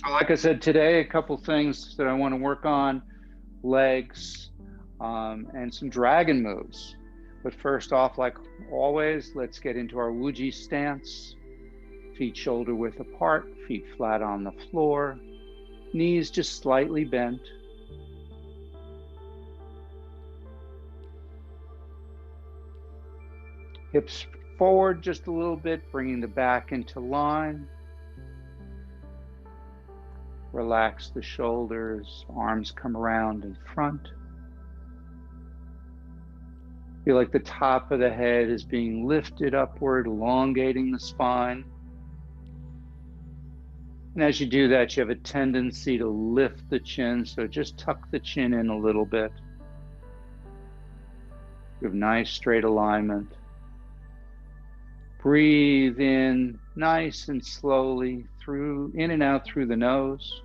So like I said, today, a couple things that I want to work on, legs, and some dragon moves. But first off, like always, let's get into our Wuji stance. Feet shoulder width apart, feet flat on the floor, knees just slightly bent. Hips forward just a little bit, bringing the back into line. Relax the shoulders, arms come around in front. Feel like the top of the head is being lifted upward, elongating the spine. And as you do that, you have a tendency to lift the chin, so just tuck the chin in a little bit. You have nice straight alignment. Breathe in nice and slowly through, in and out through the nose.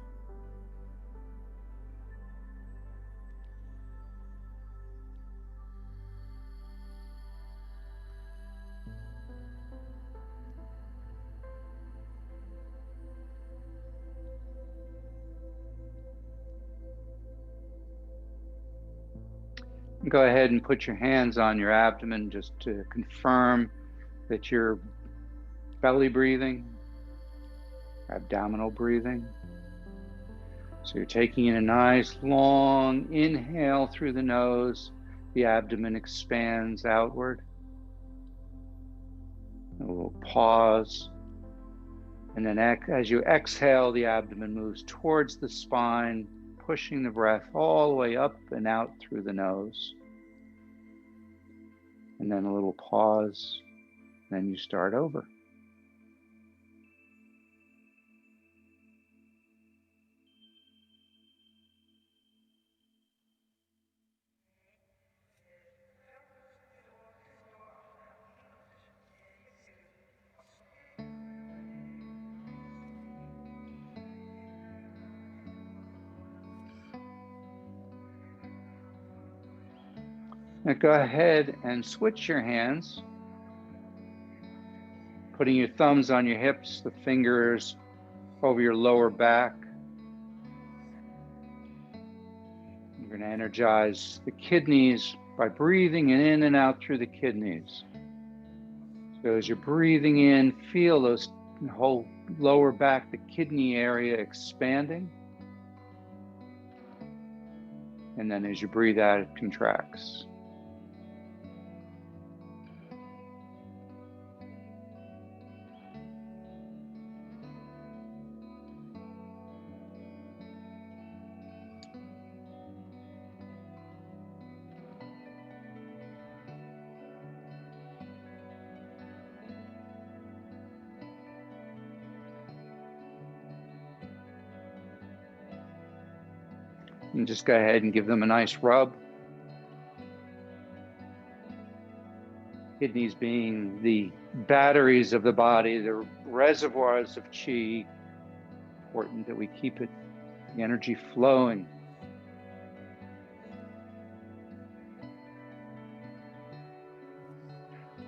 Go ahead and put your hands on your abdomen just to confirm that you're belly breathing, abdominal breathing. So you're taking in a nice long inhale through the nose. The abdomen expands outward. A little pause. And then as you exhale, the abdomen moves towards the spine, pushing the breath all the way up and out through the nose. And then a little pause. Then you start over. Now go ahead and switch your hands, putting your thumbs on your hips, the fingers over your lower back. You're going to energize the kidneys by breathing in and out through the kidneys. So as you're breathing in, feel those whole lower back, the kidney area expanding. And then as you breathe out, it contracts. And just go ahead and give them a nice rub. Kidneys being the batteries of the body, the reservoirs of qi. Important that we keep the energy flowing.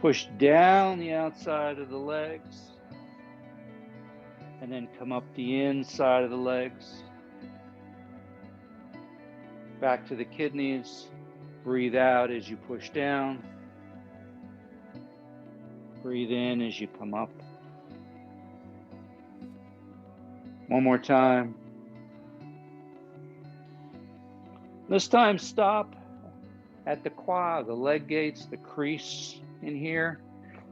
Push down the outside of the legs, and then come up the inside of the legs. Back to the kidneys. Breathe out as you push down. Breathe in as you come up. One more time. This time stop at the quad, the leg gates, the crease in here,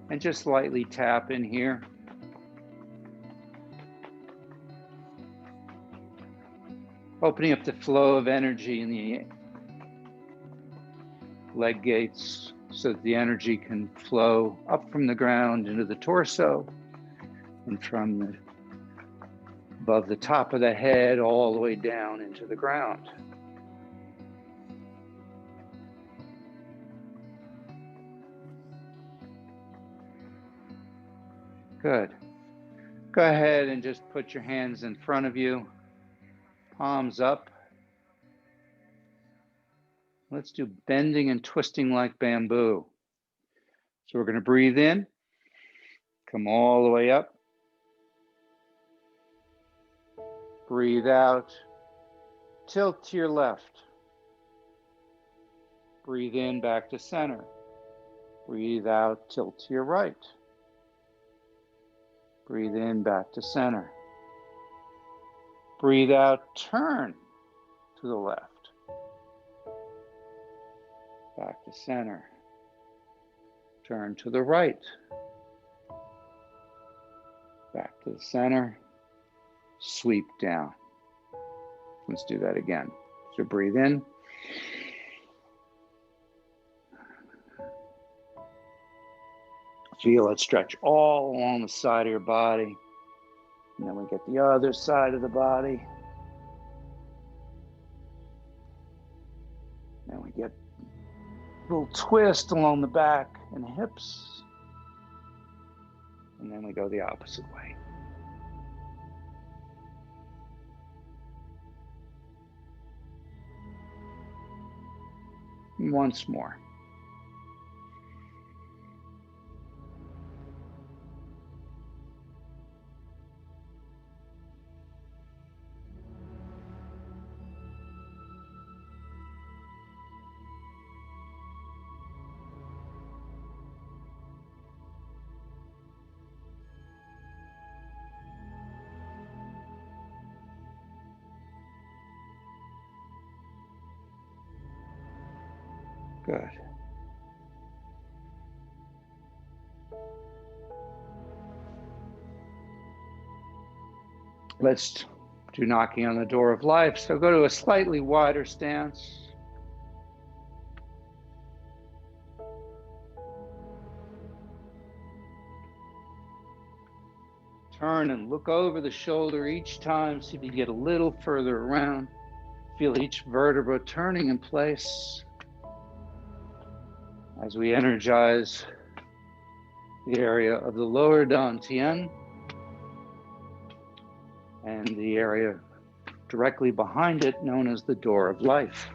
and just lightly tap in here. Opening up the flow of energy in the leg gates so that the energy can flow up from the ground into the torso and from above the top of the head all the way down into the ground. Good. Go ahead and just put your hands in front of you. Palms up. Let's do bending and twisting like bamboo. So we're going to breathe in, come all the way up. Breathe out. Tilt to your left. Breathe in, back to center. Breathe out, tilt to your right. Breathe in, back to center. Breathe out, turn to the left. Back to center. Turn to the right. Back to the center. Sweep down. Let's do that again. So breathe in. Feel it stretch all along the side of your body. And then we get the other side of the body. Then we get a little twist along the back and hips. And then we go the opposite way. And once more. Good. Let's do knocking on the door of life. So go to a slightly wider stance. Turn and look over the shoulder each time. See if you can get a little further around. Feel each vertebra turning in place as we energize the area of the lower dantian and the area directly behind it known as the door of life.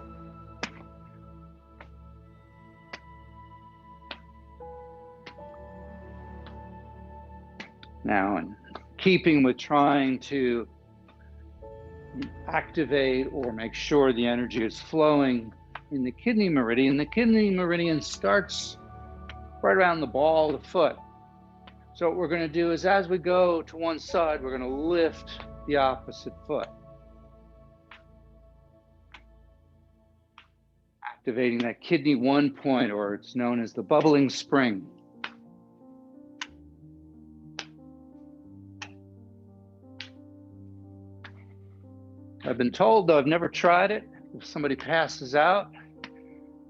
Now, in keeping with trying to activate or make sure the energy is flowing in the kidney meridian starts right around the ball of the foot. So what we're going to do is as we go to one side, we're going to lift the opposite foot. Activating that kidney 1 point, or it's known as the bubbling spring. I've been told, though I've never tried it, if somebody passes out,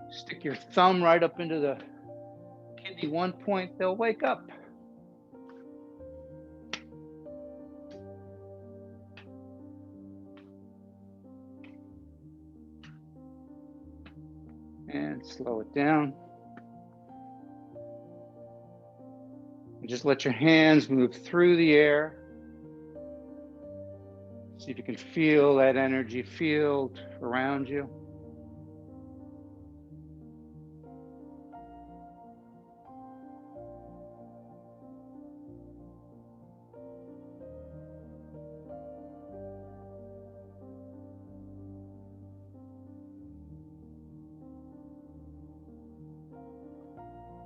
stick your thumb right up into the kidney 1 point, they'll wake up. And slow it down. And just let your hands move through the air. See if you can feel that energy field around you.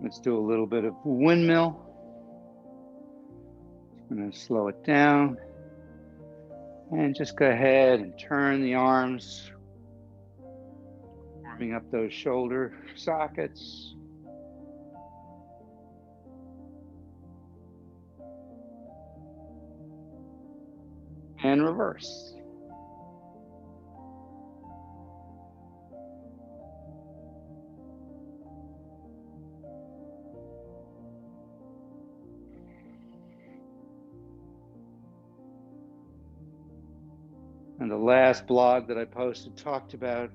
Let's do a little bit of windmill. I'm going to slow it down. And just go ahead and turn the arms, warming up those shoulder sockets. And reverse. And the last blog that I posted talked about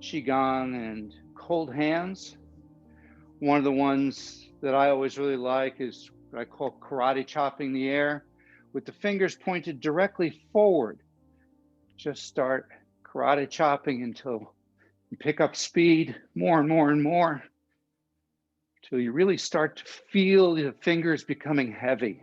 QiGong and cold hands. One of the ones that I always really like is what I call karate chopping the air, with the fingers pointed directly forward. Just start karate chopping until you pick up speed more and more and more, until you really start to feel the fingers becoming heavy.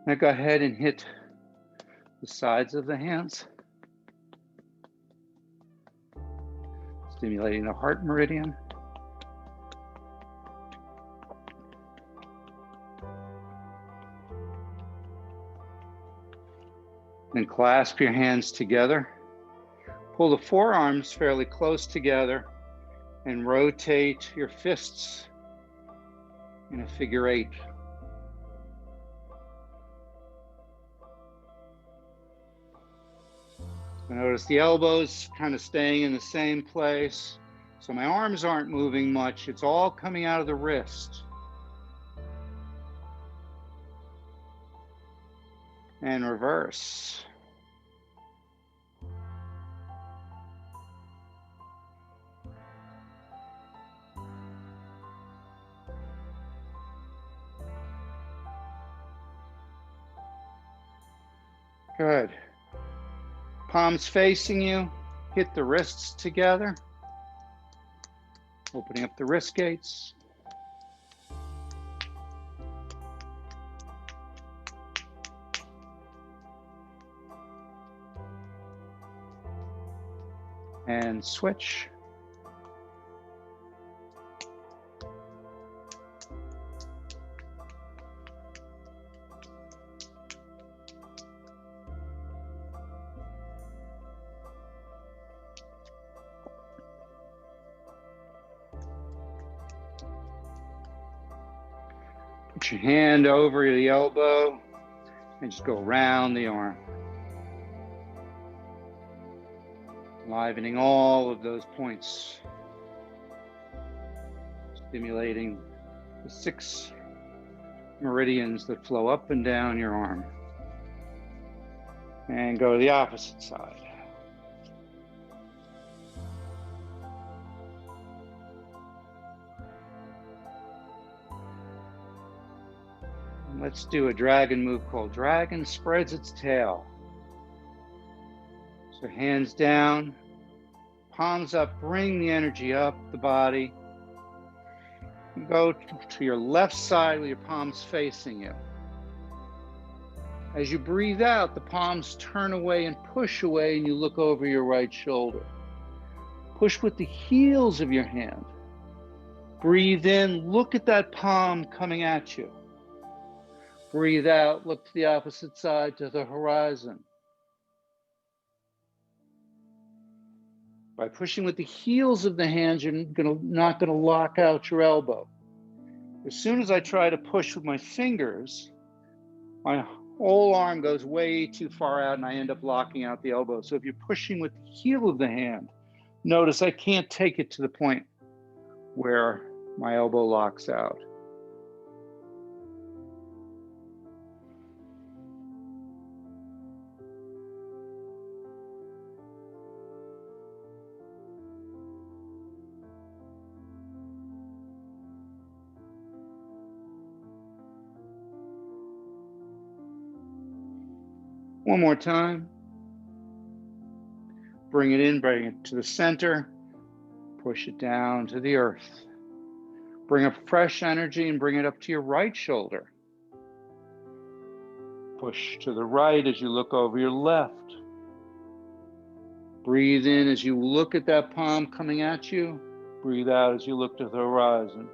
Now go ahead and hit the sides of the hands, stimulating the heart meridian. Then clasp your hands together. Pull the forearms fairly close together and rotate your fists in a figure 8. So notice the elbows kind of staying in the same place. So my arms aren't moving much. It's all coming out of the wrist. And reverse. Good. Palms facing you, hit the wrists together, opening up the wrist gates. And switch. Put your hand over the elbow and just go around the arm. Livening all of those points. Stimulating the 6 meridians that flow up and down your arm. And go to the opposite side. Let's do a dragon move called Dragon Spreads Its Tail. So hands down, palms up, bring the energy up the body. Go to your left side with your palms facing you. As you breathe out, the palms turn away and push away, and you look over your right shoulder. Push with the heels of your hand. Breathe in, look at that palm coming at you. Breathe out, look to the opposite side, to the horizon. By pushing with the heels of the hands, you're not going to lock out your elbow. As soon as I try to push with my fingers, my whole arm goes way too far out and I end up locking out the elbow. So if you're pushing with the heel of the hand, notice I can't take it to the point where my elbow locks out. One more time. Bring it in, bring it to the center. Push it down to the earth. Bring up fresh energy and bring it up to your right shoulder. Push to the right as you look over your left. Breathe in as you look at that palm coming at you. Breathe out as you look to the horizon.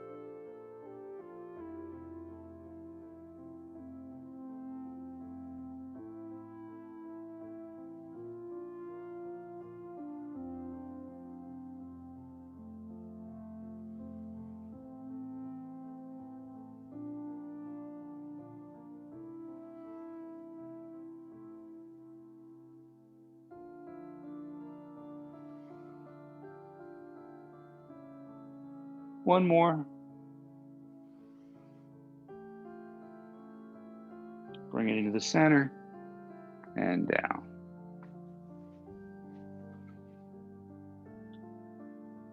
One more. Bring it into the center and down.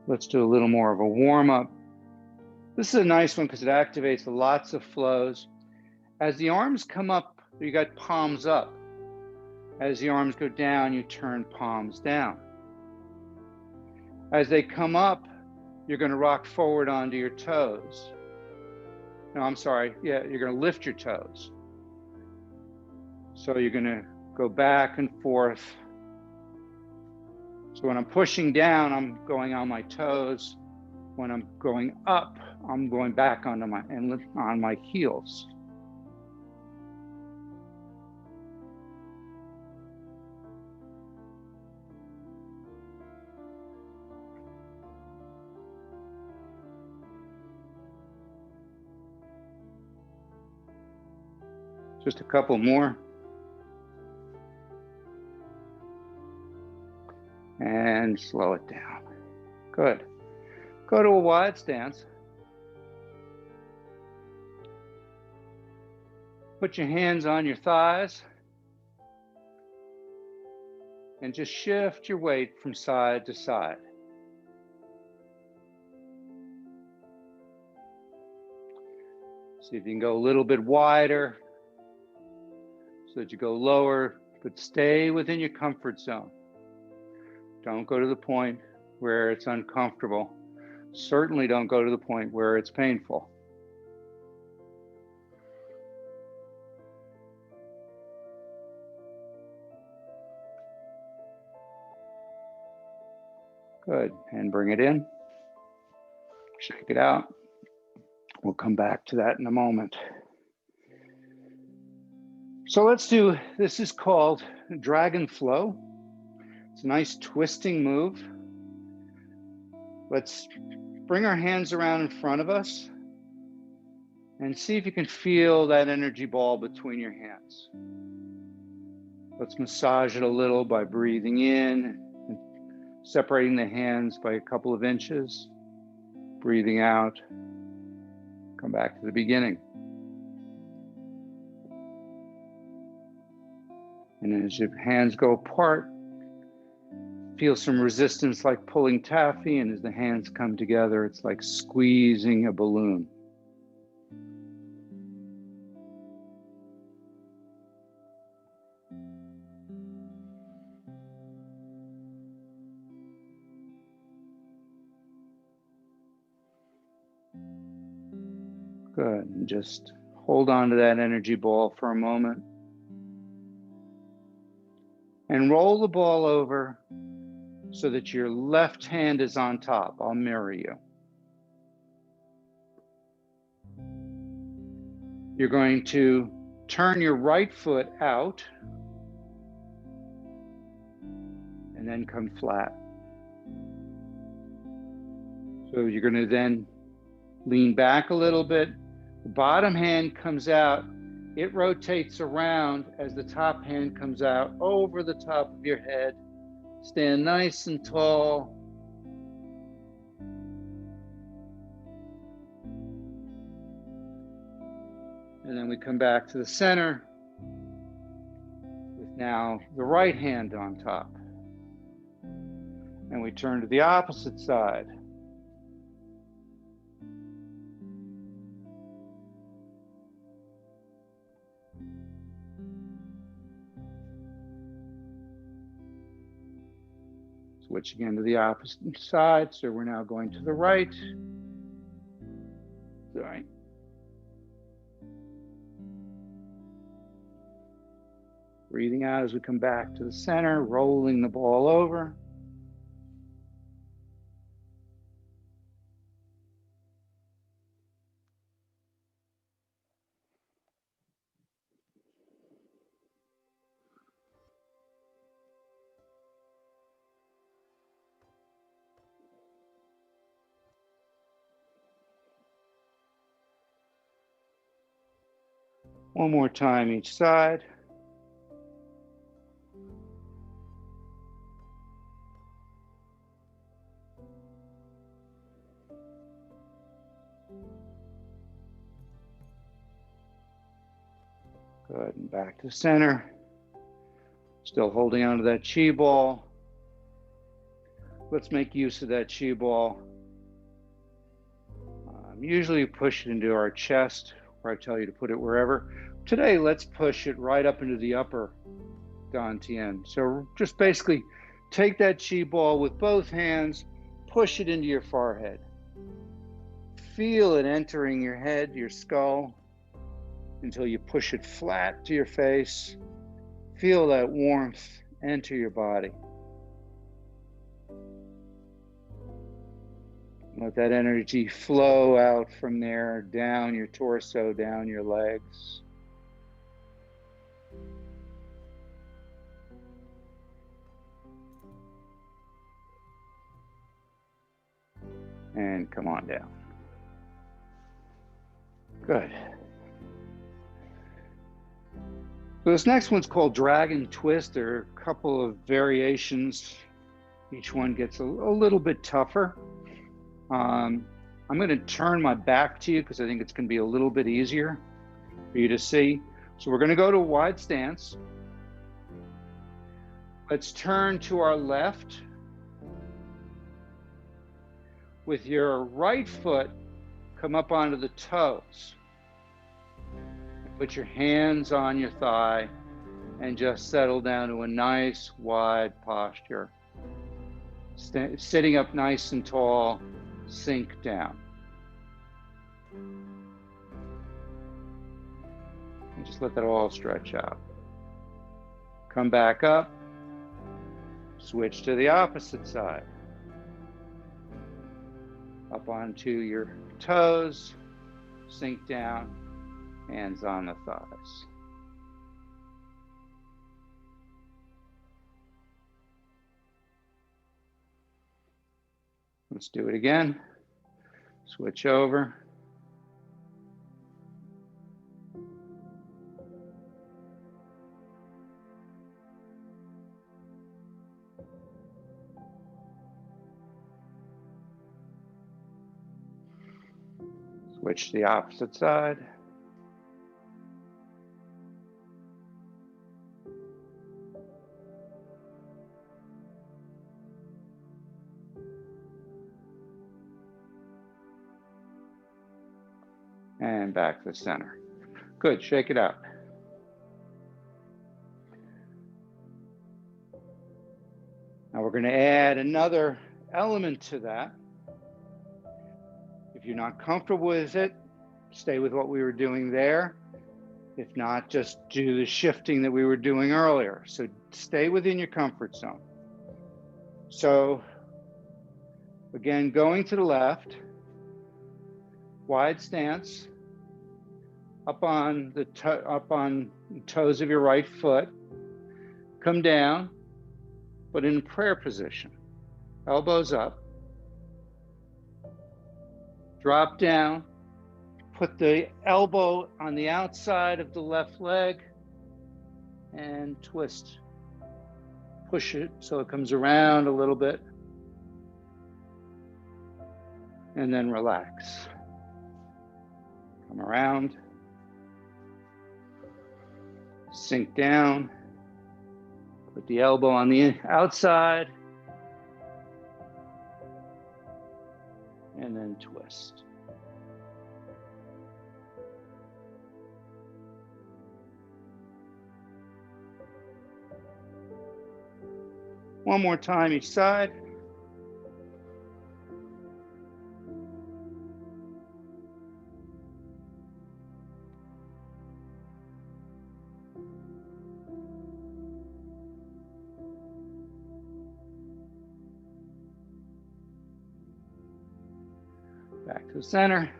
Let's do a little more of a warm-up. This is a nice one because it activates lots of flows. As the arms come up, you got palms up. As the arms go down, you turn palms down. As they come up, you're going to rock forward onto your toes. No, I'm sorry. Yeah, you're going to lift your toes. So you're going to go back and forth. So when I'm pushing down, I'm going on my toes. When I'm going up, I'm going back on my heels. Just a couple more. And slow it down. Good. Go to a wide stance. Put your hands on your thighs. And just shift your weight from side to side. See if you can go a little bit wider so that you go lower, but stay within your comfort zone. Don't go to the point where it's uncomfortable. Certainly don't go to the point where it's painful. Good, and bring it in. Shake it out. We'll come back to that in a moment. So let's do, this is called Dragon Flow. It's a nice twisting move. Let's bring our hands around in front of us and see if you can feel that energy ball between your hands. Let's massage it a little by breathing in and separating the hands by a couple of inches. Breathing out. Come back to the beginning. And as your hands go apart, feel some resistance like pulling taffy, and as the hands come together, it's like squeezing a balloon. Good, and just hold on to that energy ball for a moment. And roll the ball over so that your left hand is on top. I'll mirror you. You're going to turn your right foot out and then come flat. So you're going to then lean back a little bit. The bottom hand comes out. It rotates around as the top hand comes out over the top of your head. Stand nice and tall. And then we come back to the center with now the right hand on top. And we turn to the opposite side. Switch again to the opposite side. So we're now going to the right. Sorry. Breathing out as we come back to the center, rolling the ball over. One more time each side. Good, and back to center. Still holding onto that chi ball. Let's make use of that chi ball. Usually we push it into our chest, where I tell you to put it wherever. Today, let's push it right up into the upper dantian. So just basically take that chi ball with both hands, push it into your forehead. Feel it entering your head, your skull, until you push it flat to your face. Feel that warmth enter your body. Let that energy flow out from there, down your torso, down your legs. And come on down. Good. So this next one's called Dragon Twist. There are a couple of variations. Each one gets a little bit tougher. I'm going to turn my back to you because I think it's going to be a little bit easier for you to see. So we're going to go to a wide stance. Let's turn to our left. With your right foot, come up onto the toes. Put your hands on your thigh and just settle down to a nice wide posture. Sitting up nice and tall, sink down. And just let that all stretch out. Come back up, switch to the opposite side. Up onto your toes, sink down, hands on the thighs. Let's do it again. Switch over. Switch to the opposite side. And back to the center. Good, shake it out. Now we're going to add another element to that. If you're not comfortable with it, stay with what we were doing there. If not, just do the shifting that we were doing earlier. So stay within your comfort zone. So again, going to the left, wide stance, up on the toes of your right foot, come down, but in prayer position, elbows up, drop down, put the elbow on the outside of the left leg and twist. Push it so it comes around a little bit and then relax. Come around, sink down, put the elbow on the outside and then twist. One more time each side. Back to the center.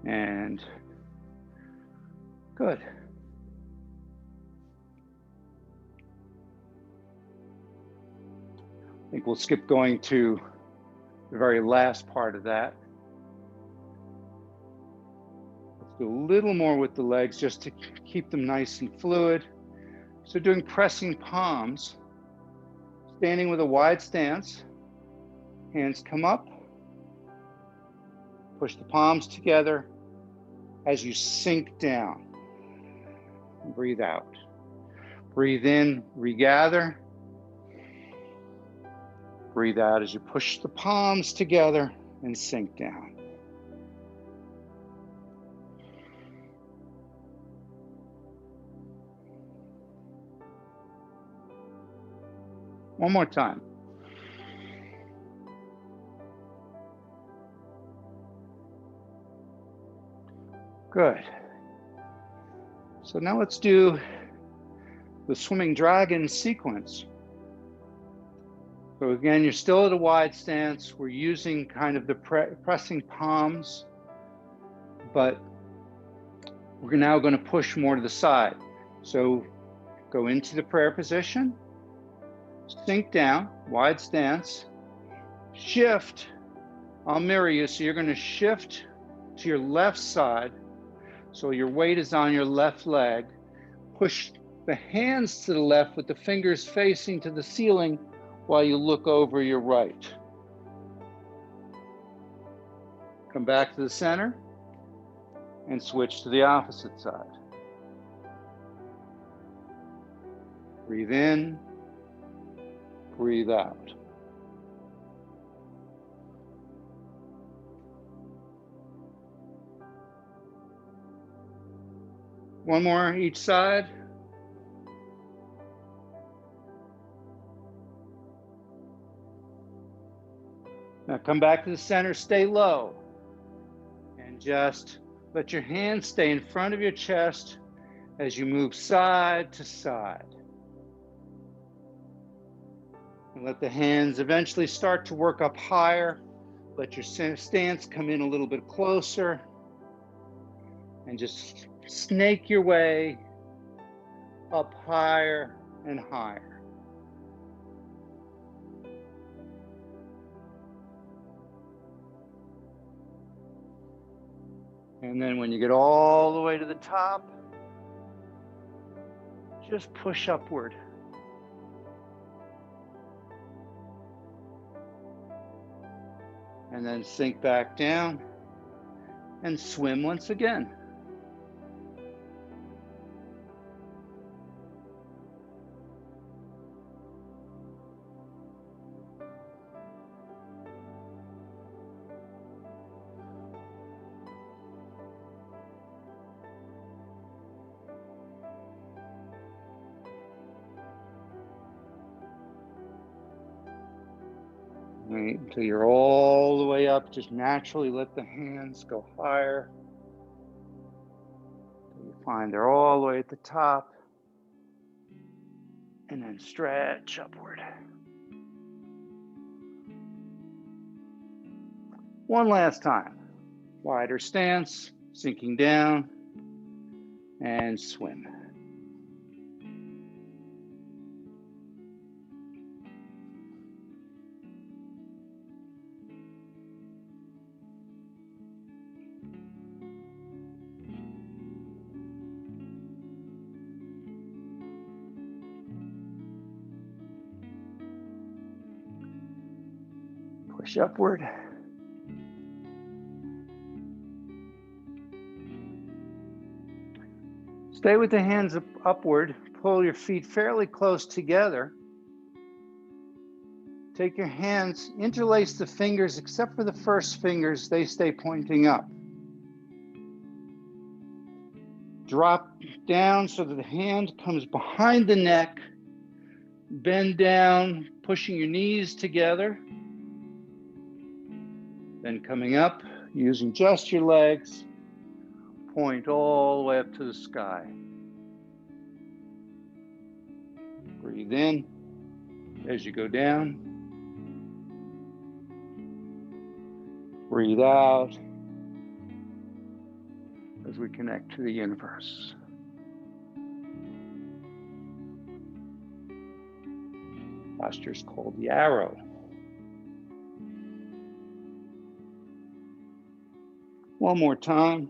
And good. I think we'll skip going to the very last part of that. Let's do a little more with the legs just to keep them nice and fluid. So doing pressing palms, standing with a wide stance, hands come up, push the palms together as you sink down. Breathe out. Breathe in, regather. Breathe out as you push the palms together and sink down. One more time. Good. So now let's do the swimming dragon sequence. So again, you're still at a wide stance. We're using kind of the pressing palms, but we're now going to push more to the side. So go into the prayer position, sink down, wide stance, shift. I'll mirror you. So you're going to shift to your left side. So your weight is on your left leg. Push the hands to the left with the fingers facing to the ceiling while you look over your right. Come back to the center and switch to the opposite side. Breathe in, breathe out. One more each side. Now come back to the center, stay low, and just let your hands stay in front of your chest as you move side to side. And let the hands eventually start to work up higher. Let your stance come in a little bit closer, and just snake your way up higher and higher. And then when you get all the way to the top, just push upward. And then sink back down and swim once again. Wait until you're all the way up. Just naturally let the hands go higher. You find they're all the way at the top. And then stretch upward. One last time. Wider stance, sinking down, and swim. Push upward. Stay with the hands upward. Pull your feet fairly close together. Take your hands, interlace the fingers, except for the first fingers, they stay pointing up. Drop down so that the hand comes behind the neck. Bend down, pushing your knees together. Then coming up, using just your legs, point all the way up to the sky. Breathe in as you go down. Breathe out as we connect to the universe. Posture is called the arrow. One more time.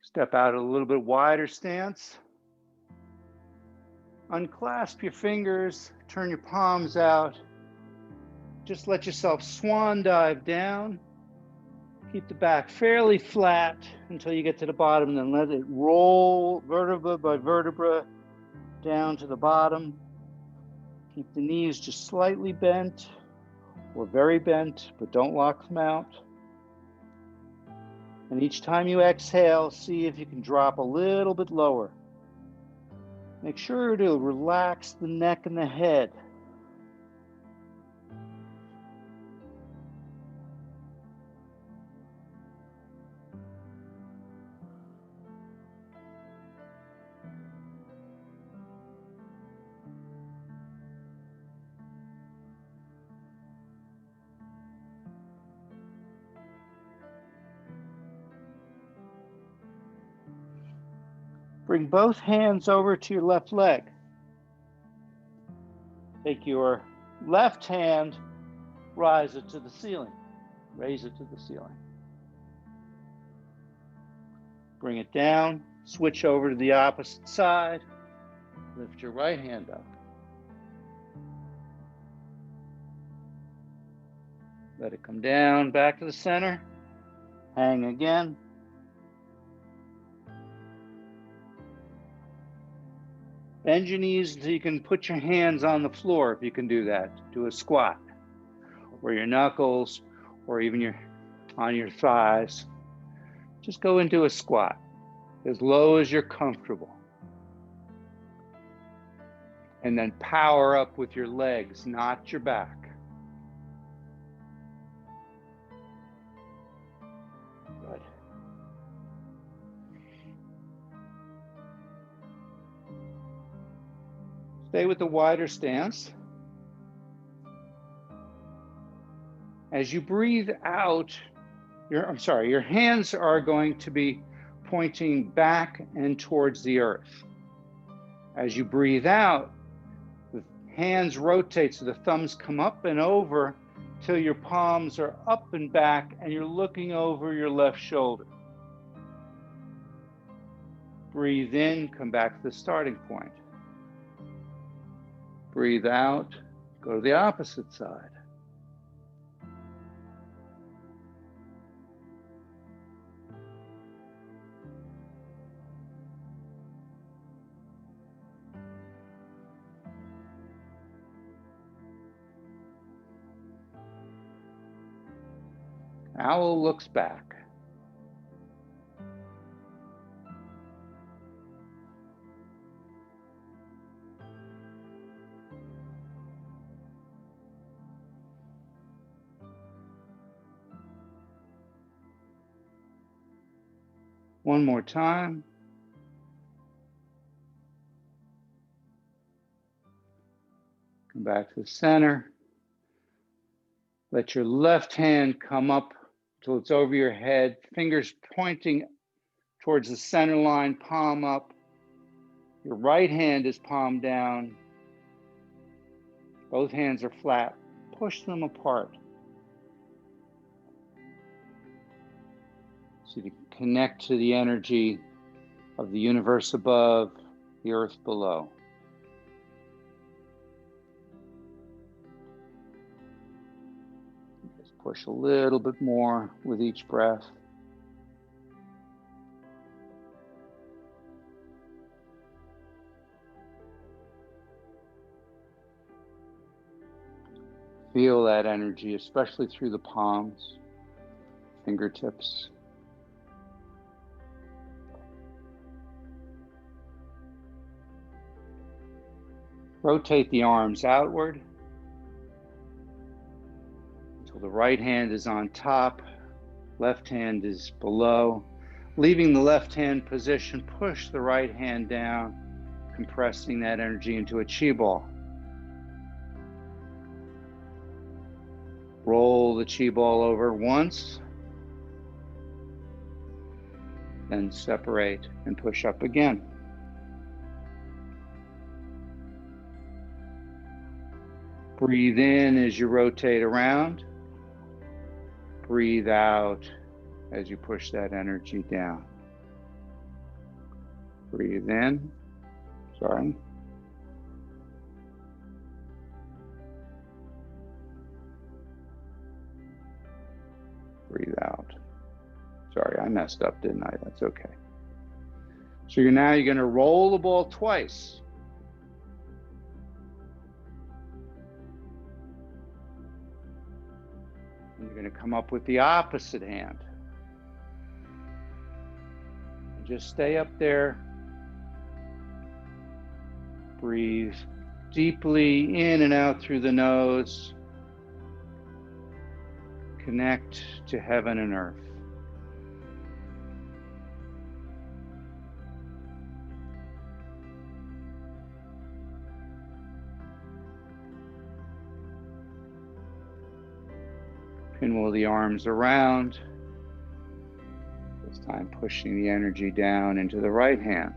Step out a little bit wider stance. Unclasp your fingers, turn your palms out. Just let yourself swan dive down. Keep the back fairly flat until you get to the bottom, then let it roll vertebra by vertebra down to the bottom. Keep the knees just slightly bent or very bent, but don't lock them out. And each time you exhale, see if you can drop a little bit lower. Make sure to relax the neck and the head. Bring both hands over to your left leg. Take your left hand, rise it to the ceiling. Raise it to the ceiling. Bring it down, switch over to the opposite side. Lift your right hand up. Let it come down, back to the center. Hang again. Bend your knees so you can put your hands on the floor if you can do that. Do a squat. Or your knuckles, or even on your thighs. Just go into a squat, as low as you're comfortable. And then power up with your legs, not your back. Good. Stay with the wider stance. As you breathe out, your hands are going to be pointing back and towards the earth. As you breathe out, the hands rotate so the thumbs come up and over till your palms are up and back and you're looking over your left shoulder. Breathe in, come back to the starting point. Breathe out, go to the opposite side. Owl looks back. One more time. Come back to the center. Let your left hand come up till it's over your head, fingers pointing towards the center line, palm up. Your right hand is palm down. Both hands are flat. Push them apart. So you connect to the energy of the universe above, the earth below. Just push a little bit more with each breath. Feel that energy, especially through the palms, fingertips. Rotate the arms outward until the right hand is on top, left hand is below. Leaving the left hand position, push the right hand down, compressing that energy into a chi ball. Roll the chi ball over once, then separate and push up again. Breathe in as you rotate around. Breathe out as you push that energy down. Breathe in. Sorry. Breathe out. Sorry, I messed up, didn't I? That's okay. So you're going to roll the ball twice. And you're going to come up with the opposite hand. just stay up there. Breathe deeply in and out through the nose. Connect to heaven and earth. Pinwheel the arms around. This time pushing the energy down into the right hand.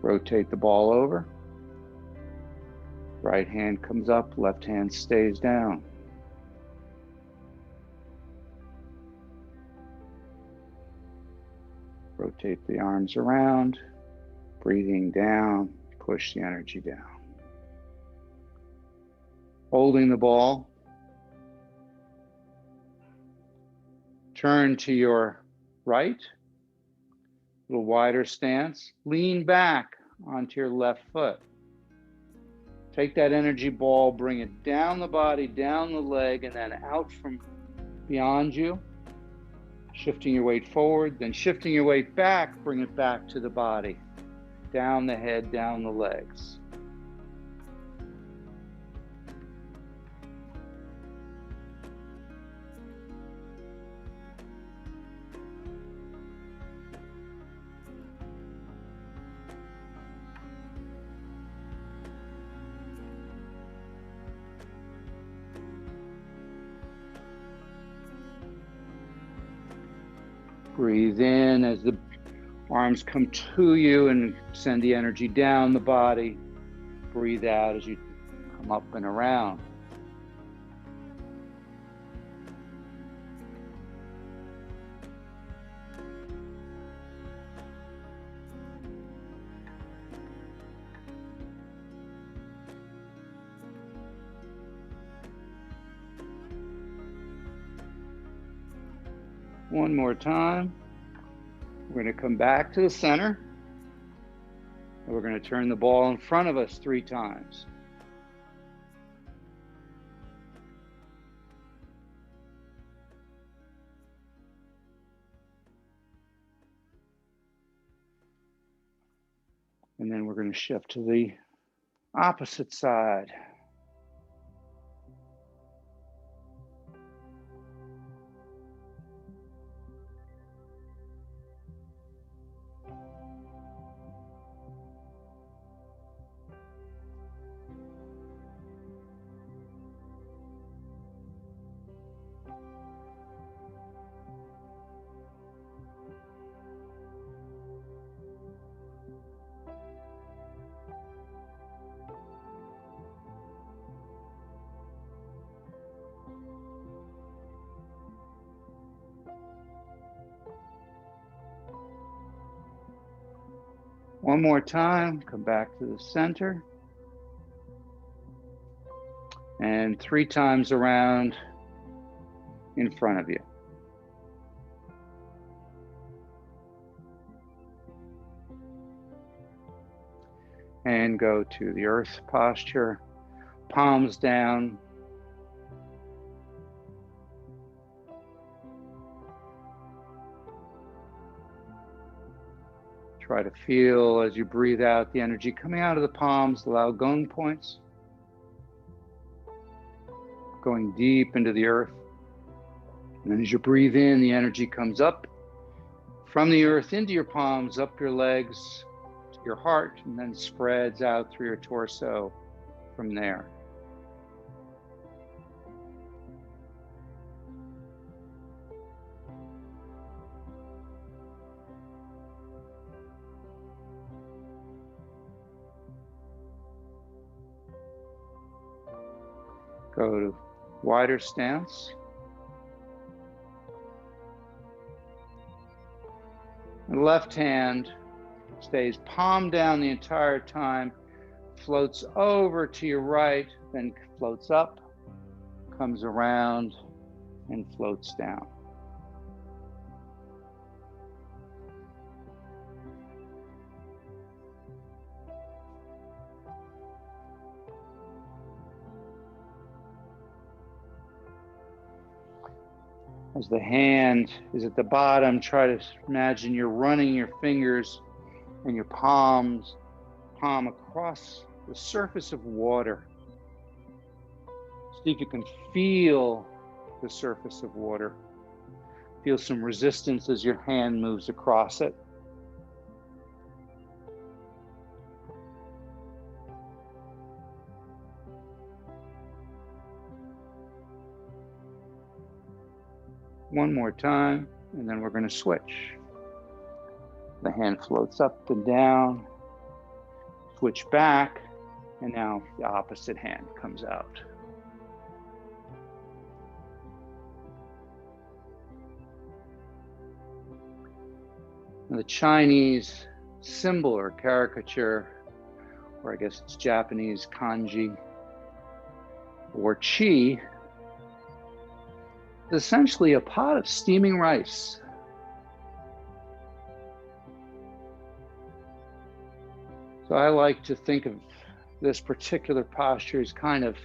Rotate the ball over. Right hand comes up, left hand stays down. Rotate the arms around, breathing down, push the energy down. Holding the ball. Turn to your right, a little wider stance. Lean back onto your left foot. Take that energy ball, bring it down the body, down the leg, and then out from beyond you. Shifting your weight forward, then shifting your weight back, bring it back to the body. Down the head, down the legs. Breathe in as the arms come to you and send the energy down the body. Breathe out as you come up and around. One more time. We're going to come back to the center. And we're going to turn the ball in front of us 3 times. And then we're going to shift to the opposite side. One more time, come back to the center. And 3 times around in front of you. And go to the earth posture, palms down. Try to feel as you breathe out the energy coming out of the palms, the Lao Gong points. Going deep into the earth. And then as you breathe in, the energy comes up from the earth into your palms, up your legs, to your heart, and then spreads out through your torso from there. Go to wider stance. The left hand stays palm down the entire time, floats over to your right, then floats up, comes around, and floats down. As the hand is at the bottom, try to imagine you're running your fingers and your palm across the surface of water. See if you can feel the surface of water. Feel some resistance as your hand moves across it. One more time, and then we're going to switch. The hand floats up and down, switch back, and now the opposite hand comes out. The Chinese symbol or caricature, or I guess it's Japanese kanji, or chi, is essentially a pot of steaming rice. So I like to think of this particular posture as kind of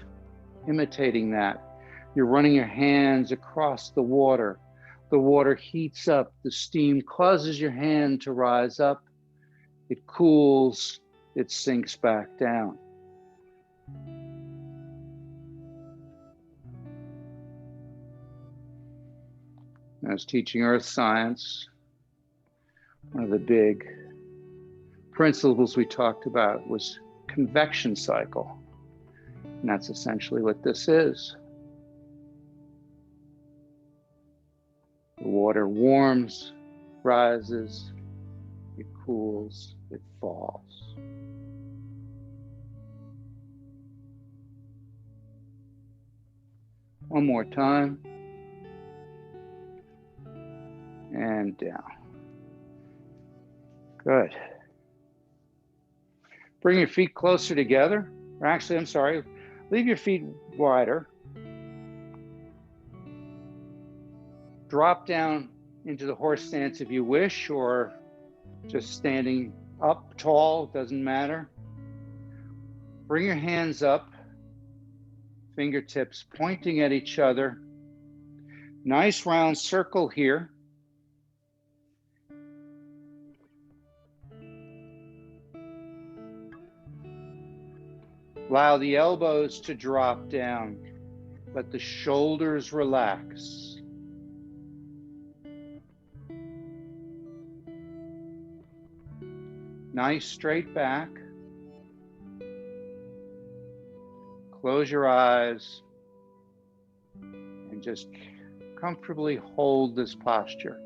imitating that. You're running your hands across the water. The water heats up, the steam causes your hand to rise up. It cools, it sinks back down. When I was teaching earth science, one of the big principles we talked about was convection cycle. And that's essentially what this is. The water warms, rises, it cools, it falls. One more time. And down. Good. Bring your feet closer together. Or actually, I'm sorry, leave your feet wider. Drop down into the horse stance if you wish, or just standing up tall, doesn't matter. Bring your hands up, fingertips pointing at each other. Nice round circle here. Allow the elbows to drop down. Let the shoulders relax. Nice straight back. Close your eyes and just comfortably hold this posture.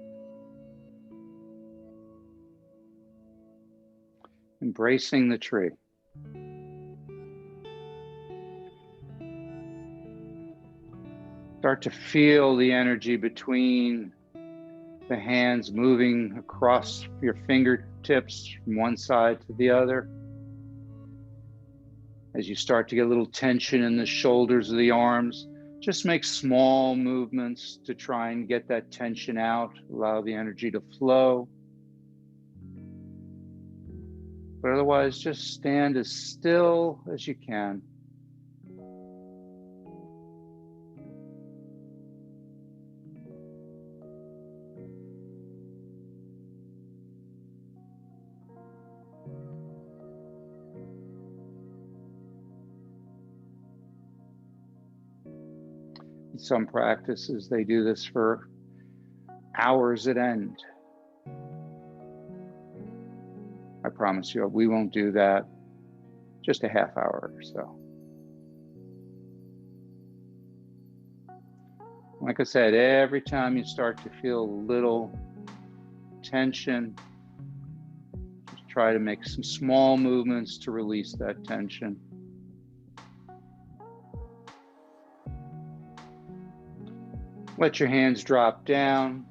Embracing the tree. Start to feel the energy between the hands moving across your fingertips from one side to the other. As you start to get a little tension in the shoulders of the arms, just make small movements to try and get that tension out, allow the energy to flow. But otherwise, just stand as still as you can. In some practices, they do this for hours at end. I promise you, we won't do that. Just a half hour or so. Like I said, every time you start to feel a little tension, just try to make some small movements to release that tension. Let your hands drop down,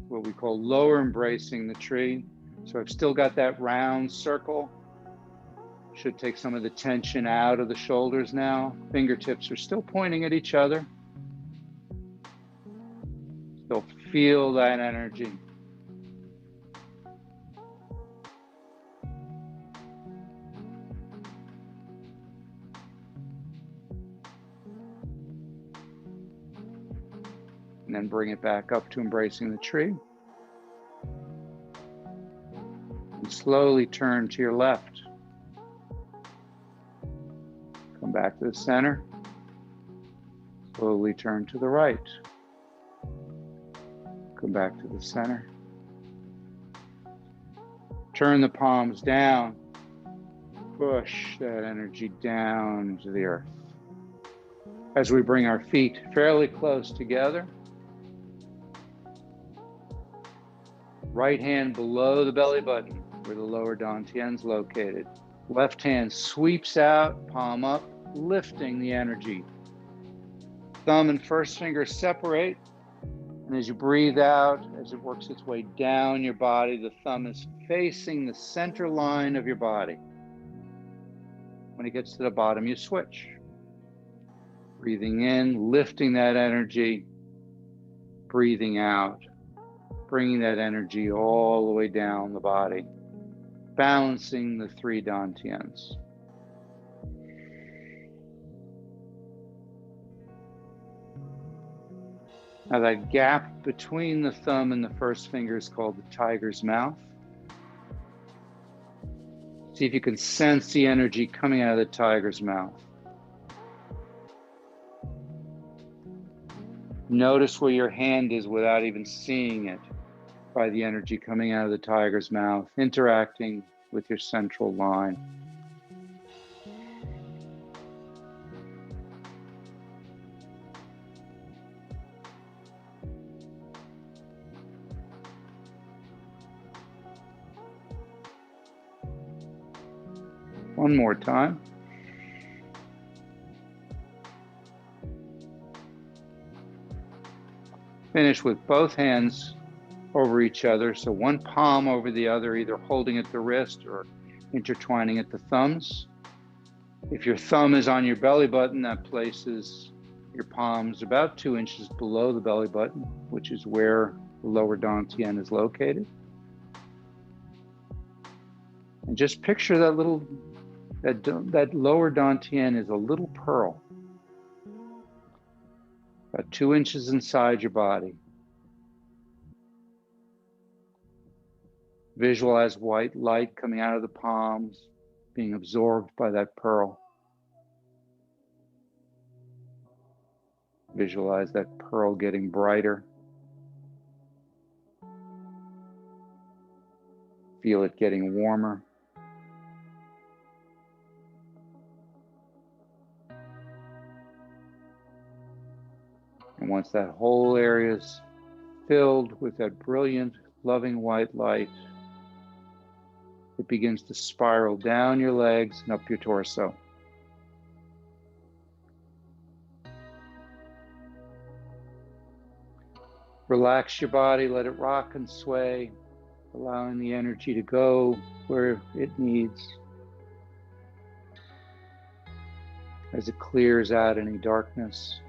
what we call lower embracing the tree. So I've still got that round circle. Should take some of the tension out of the shoulders now. Fingertips are still pointing at each other. Still feel that energy. and then bring it back up to embracing the tree. And slowly turn to your left. Come back to the center. Slowly turn to the right. Come back to the center. Turn the palms down. Push that energy down to the earth. As we bring our feet fairly close together, right hand below the belly button where the lower dantian is located. Left hand sweeps out, palm up, lifting the energy. Thumb and first finger separate. And as you breathe out, as it works its way down your body, the thumb is facing the center line of your body. When it gets to the bottom, you switch. Breathing in, lifting that energy. Breathing out, bringing that energy all the way down the body. Balancing the 3 dantians. Now that gap between the thumb and the first finger is called the tiger's mouth. See if you can sense the energy coming out of the tiger's mouth. Notice where your hand is without even seeing it by the energy coming out of the tiger's mouth, interacting with your central line. One more time. Finish with both hands over each other, so one palm over the other, either holding at the wrist or intertwining at the thumbs. If your thumb is on your belly button, that places your palms about 2 inches below the belly button, which is where the lower dantian is located. And just picture that that lower dantian is a little pearl, about 2 inches inside your body. Visualize white light coming out of the palms, being absorbed by that pearl. Visualize that pearl getting brighter. Feel it getting warmer. And once that whole area is filled with that brilliant, loving white light, it begins to spiral down your legs and up your torso. Relax your body, let it rock and sway, allowing the energy to go where it needs as it clears out any darkness.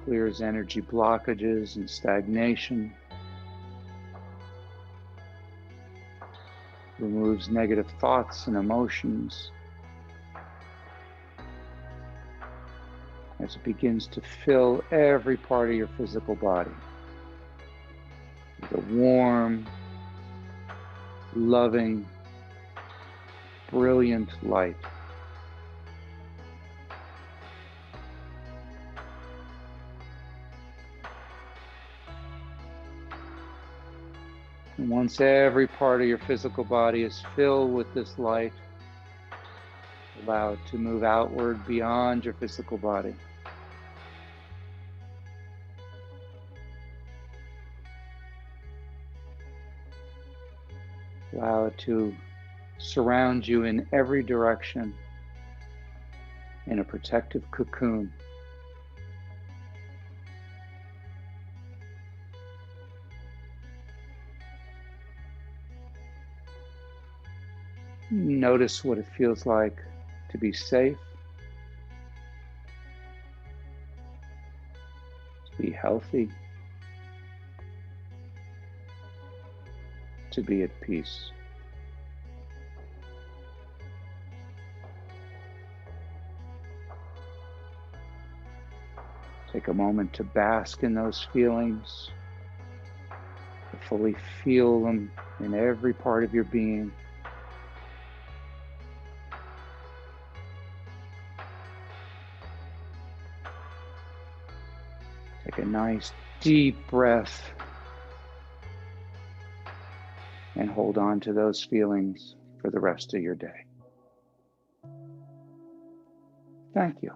Clears energy blockages and stagnation. Removes negative thoughts and emotions. As it begins to fill every part of your physical body with a warm, loving, brilliant light. And once every part of your physical body is filled with this light, allow it to move outward beyond your physical body. Allow it to surround you in every direction in a protective cocoon. Notice what it feels like to be safe, to be healthy, to be at peace. Take a moment to bask in those feelings, to fully feel them in every part of your being. Take a nice deep breath and hold on to those feelings for the rest of your day. Thank you.